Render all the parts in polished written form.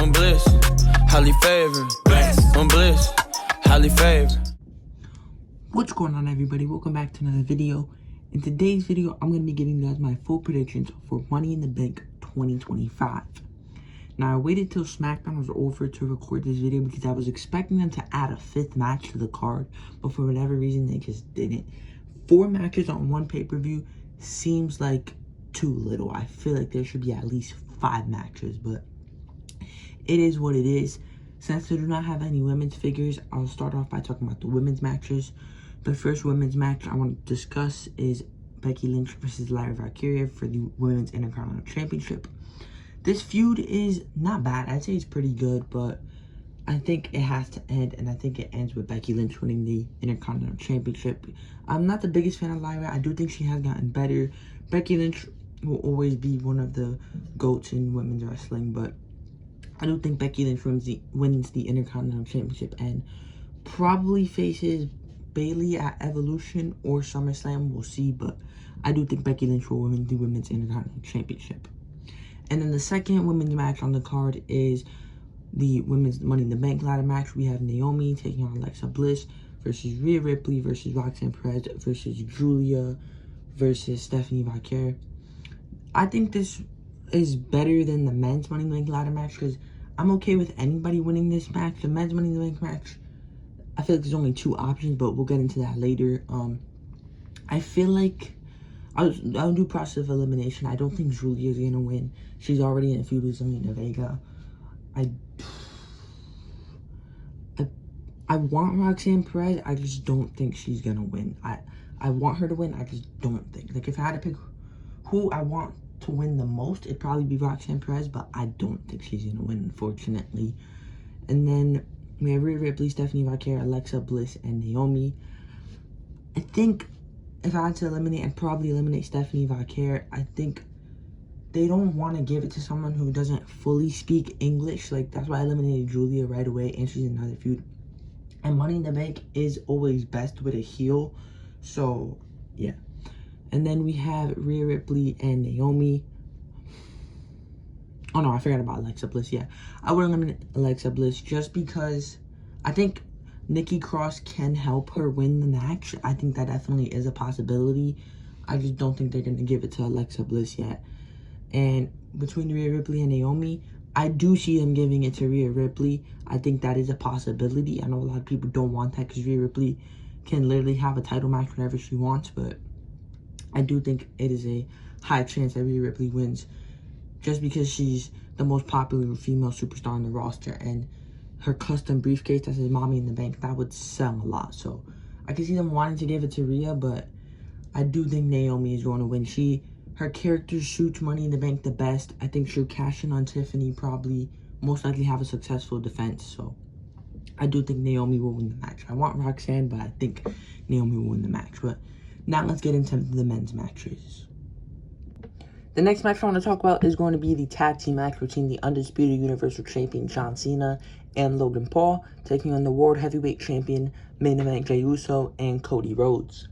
I'm bliss, highly favored. I'm bliss, highly favored. What's going on, everybody? Welcome back to another video. In today's video, I'm going to be giving you guys my full predictions for Money in the Bank 2025. Now, I waited till SmackDown was over to record this video because I was expecting them to add a 5th match to the card, but for whatever reason, they just didn't. 4 matches on one pay-per-view seems like too little. I feel like there should be at least 5 matches, but it is what it is. Since I do not have any women's figures, I'll start off by talking about the women's matches. The first women's match I want to discuss is Becky Lynch versus Lyra Valkyria for the Women's Intercontinental Championship. This feud is not bad. I'd say it's pretty good, but I think it has to end, and I think it ends with Becky Lynch winning the Intercontinental Championship. I'm not the biggest fan of Lyra. I do think she has gotten better. Becky Lynch will always be one of the GOATs in women's wrestling, but I do think Becky Lynch wins the Intercontinental Championship and probably faces Bayley at Evolution or SummerSlam. We'll see, but I do think Becky Lynch will win the Women's Intercontinental Championship. And then the second women's match on the card is the Women's Money in the Bank ladder match. We have Naomi taking on Alexa Bliss versus Rhea Ripley versus Roxanne Perez versus Julia versus Stephanie Vaquer. I think this is better than the men's Money in the Bank ladder match because I'm okay with anybody winning this match. The men's Money in the Bank match, I feel like there's only 2 options, but we'll get into that later. I feel like I'll do process of elimination. I don't think Julia's gonna win. She's already in a feud with Zelina Vega. I want Roxanne Perez. I just don't think she's gonna win. I want her to win. I just don't think. Like, if I had to pick who I want to win the most, it'd probably be Roxanne Perez, but I don't think she's gonna win, unfortunately. And then we have Rhea Ripley, Stephanie Vaquer, Alexa Bliss, and Naomi. I think if I had to eliminate, I'd probably eliminate Stephanie Vaquer. I think they don't want to give it to someone who doesn't fully speak English. Like, that's why I eliminated Julia right away, and she's in another feud. And Money in the Bank is always best with a heel, so yeah. And then we have Rhea Ripley and Naomi. Oh no, I forgot about Alexa Bliss, yeah. I would eliminate Alexa Bliss just because I think Nikki Cross can help her win the match. I think that definitely is a possibility. I just don't think they're going to give it to Alexa Bliss yet. And between Rhea Ripley and Naomi, I do see them giving it to Rhea Ripley. I think that is a possibility. I know a lot of people don't want that because Rhea Ripley can literally have a title match whenever she wants, but I do think it is a high chance that Rhea Ripley wins just because she's the most popular female superstar on the roster, and her custom briefcase that says Mommy in the Bank, that would sell a lot. So I can see them wanting to give it to Rhea, but I do think Naomi is going to win. Her character suits Money in the Bank the best. I think she'll cash in on Tiffany, probably most likely have a successful defense. So I do think Naomi will win the match. I want Roxanne, but I think Naomi will win the match. But now let's get into the men's matches. The next match I want to talk about is going to be the tag team match between the Undisputed Universal Champion John Cena and Logan Paul, taking on the World Heavyweight Champion Main Event Jey Uso and Cody Rhodes.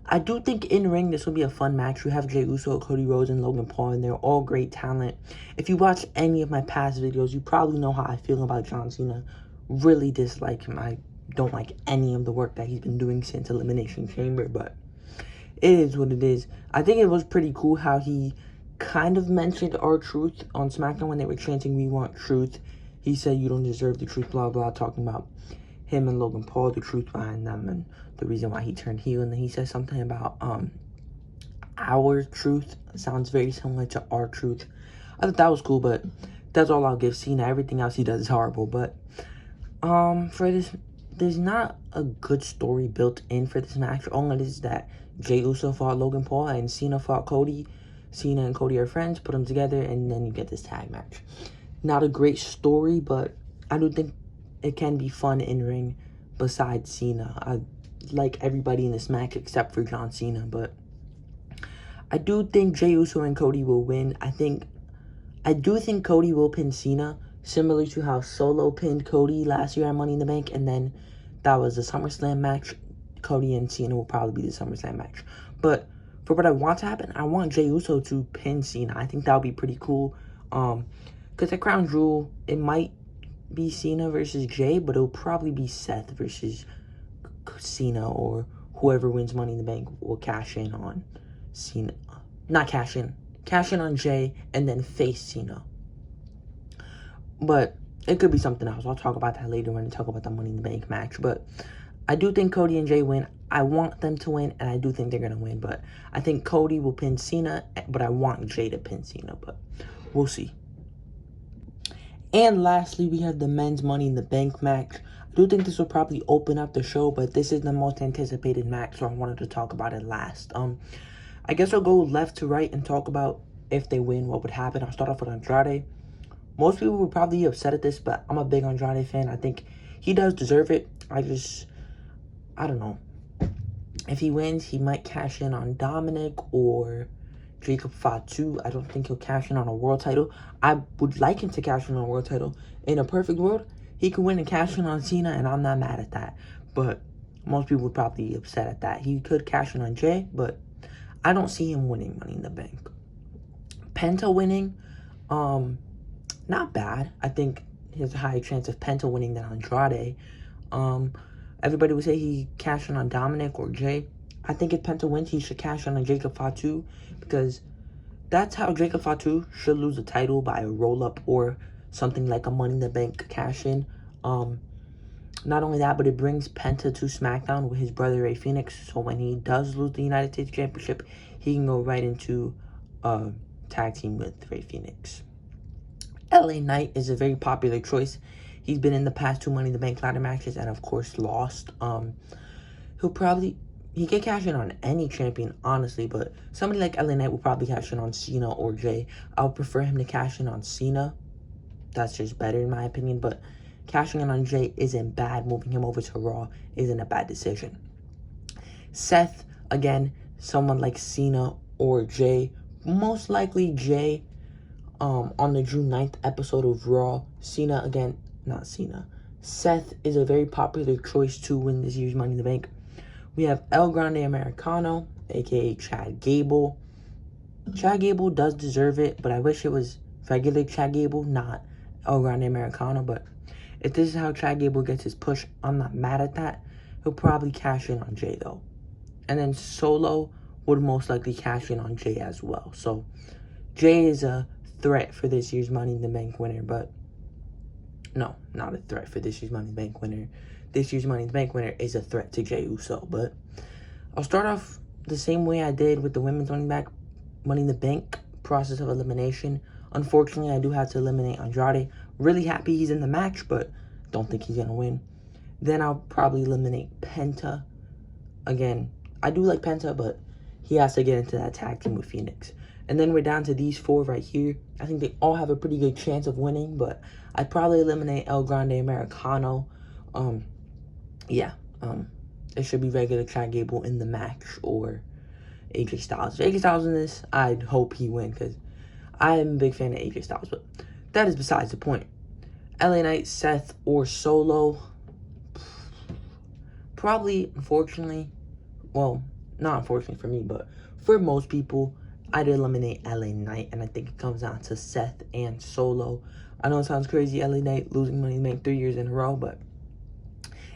I do think in ring this will be a fun match. We have Jey Uso, Cody Rhodes, and Logan Paul, and they're all great talent. If you watch any of my past videos, you probably know how I feel about John Cena. Really dislike him. I don't like any of the work that he's been doing since Elimination Chamber, but it is what it is. I think it was pretty cool how he kind of mentioned R-Truth on SmackDown when they were chanting, "We want truth." He said, "You don't deserve the truth," blah, blah, talking about him and Logan Paul, the truth behind them, and the reason why he turned heel. And then he said something about our truth. Sounds very similar to R-Truth. I thought that was cool, but that's all I'll give Cena. Everything else he does is horrible. But for this, there's not a good story built in for this match. All it is that Jey Uso fought Logan Paul and Cena fought Cody. Cena and Cody are friends, put them together, and then you get this tag match. Not a great story, but I do think it can be fun in ring besides Cena. I like everybody in this match except for John Cena, but I do think Jey Uso and Cody will win. I do think Cody will pin Cena, similar to how Solo pinned Cody last year at Money in the Bank, and then that was the SummerSlam match. Cody and Cena will probably be the SummerSlam match. But for what I want to happen, I want Jey Uso to pin Cena. I think that would be pretty cool. Because the crown jewel, it might be Cena versus Jay, but it'll probably be Seth versus Cena, or whoever wins Money in the Bank will cash in on Cena. Not cash in on Jay and then face Cena. But it could be something else. I'll talk about that later when I talk about the Money in the Bank match. But I do think Cody and Jay win. I want them to win, and I do think they're going to win. But I think Cody will pin Cena, but I want Jay to pin Cena. But we'll see. And lastly, we have the men's Money in the Bank match. I do think this will probably open up the show, but this is the most anticipated match, so I wanted to talk about it last. I guess I'll go left to right and talk about if they win, what would happen. I'll start off with Andrade. Most people would probably be upset at this, but I'm a big Andrade fan. I think he does deserve it. I don't know. If he wins, he might cash in on Dominic or Jacob Fatu. I don't think he'll cash in on a world title. I would like him to cash in on a world title. In a perfect world, he could win and cash in on Cena, and I'm not mad at that. But most people would probably be upset at that. He could cash in on Jay, but I don't see him winning Money in the Bank. Penta winning, not bad. I think there's a higher chance of Penta winning than Andrade. Everybody would say he cashed in on Dominic or Jay. I think if Penta wins, he should cash in on Jacob Fatu, because that's how Jacob Fatu should lose the title, by a roll-up or something like a Money in the Bank cash-in. Not only that, but it brings Penta to SmackDown with his brother Rey Fenix, so when he does lose the United States Championship, he can go right into a tag team with Rey Fenix. LA Knight is a very popular choice. He's been in the past 2 Money in the Bank ladder matches and, of course, lost. He can cash in on any champion, honestly, but somebody like LA Knight will probably cash in on Cena or Jay. I would prefer him to cash in on Cena. That's just better in my opinion, but cashing in on Jay isn't bad. Moving him over to Raw isn't a bad decision. Seth, again, someone like Cena or Jay. Most likely Jay on the June 9th episode of Raw. Seth is a very popular choice to win this year's Money in the Bank. We have El Grande Americano, a.k.a. Chad Gable. Chad Gable does deserve it, but I wish it was regular Chad Gable, not El Grande Americano. But if this is how Chad Gable gets his push, I'm not mad at that. He'll probably cash in on Jay, though. And then Solo would most likely cash in on Jay as well. So Jay is a threat for this year's Money in the Bank winner, but no, not a threat for this year's Money in the Bank winner. This year's Money in the Bank winner is a threat to Jey Uso. But I'll start off the same way I did with the women's Money in the Bank process of elimination. Unfortunately, I do have to eliminate Andrade. Really happy he's in the match, but don't think he's going to win. Then I'll probably eliminate Penta. Again, I do like Penta, but he has to get into that tag team with Phoenix. And then we're down to these 4 right here. I think they all have a pretty good chance of winning, but I'd probably eliminate El Grande Americano. It should be regular Chad Gable in the match, or AJ Styles. If AJ Styles in this, I'd hope he win, because I am a big fan of AJ Styles, but that is besides the point. LA Knight, Seth, or Solo. Probably, unfortunately, well, not unfortunately for me, but for most people, I'd eliminate LA Knight, and I think it comes down to Seth and Solo. I know it sounds crazy, LA Knight losing Money in the Bank 3 years in a row, but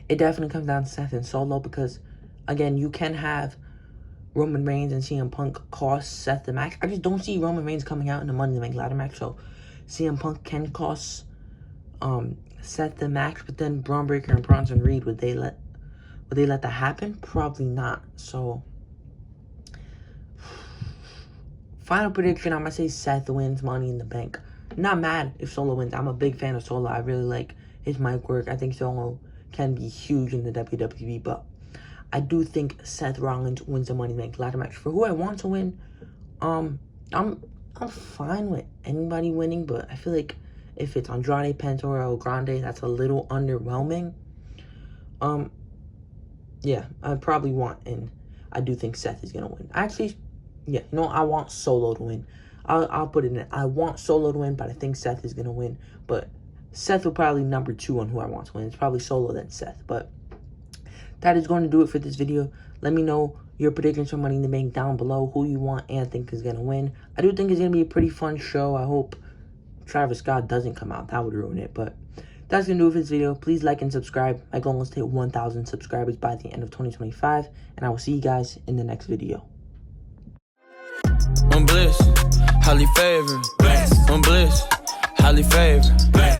it definitely comes down to Seth and Solo, because, again, you can have Roman Reigns and CM Punk cost Seth the match. I just don't see Roman Reigns coming out in the Money in the Bank ladder match, so CM Punk can cost Seth the match, but then Braun Breaker and Bronson Reed, would they let that happen? Probably not. So final prediction, I'm going to say Seth wins Money in the Bank. Not mad if Solo wins. I'm a big fan of Solo. I really like his mic work. I think Solo can be huge in the WWE, but I do think Seth Rollins wins the Money in the Bank ladder match. For who I want to win, I'm fine with anybody winning, but I feel like if it's Andrade, Penta, or El Grande, that's a little underwhelming. Yeah, I probably want, and I do think Seth is going to win. Actually, yeah, I want Solo to win. I'll put it in. I want Solo to win, but I think Seth is going to win. But Seth will probably number 2 on who I want to win. It's probably Solo, then Seth. But that is going to do it for this video. Let me know your predictions for Money in the Bank down below, who you want and think is going to win. I do think it's going to be a pretty fun show. I hope Travis Scott doesn't come out. That would ruin it. But that's going to do it for this video. Please like and subscribe. My goal is to hit 1,000 subscribers by the end of 2025. And I will see you guys in the next video. On bliss, highly favored. On bliss, highly favored.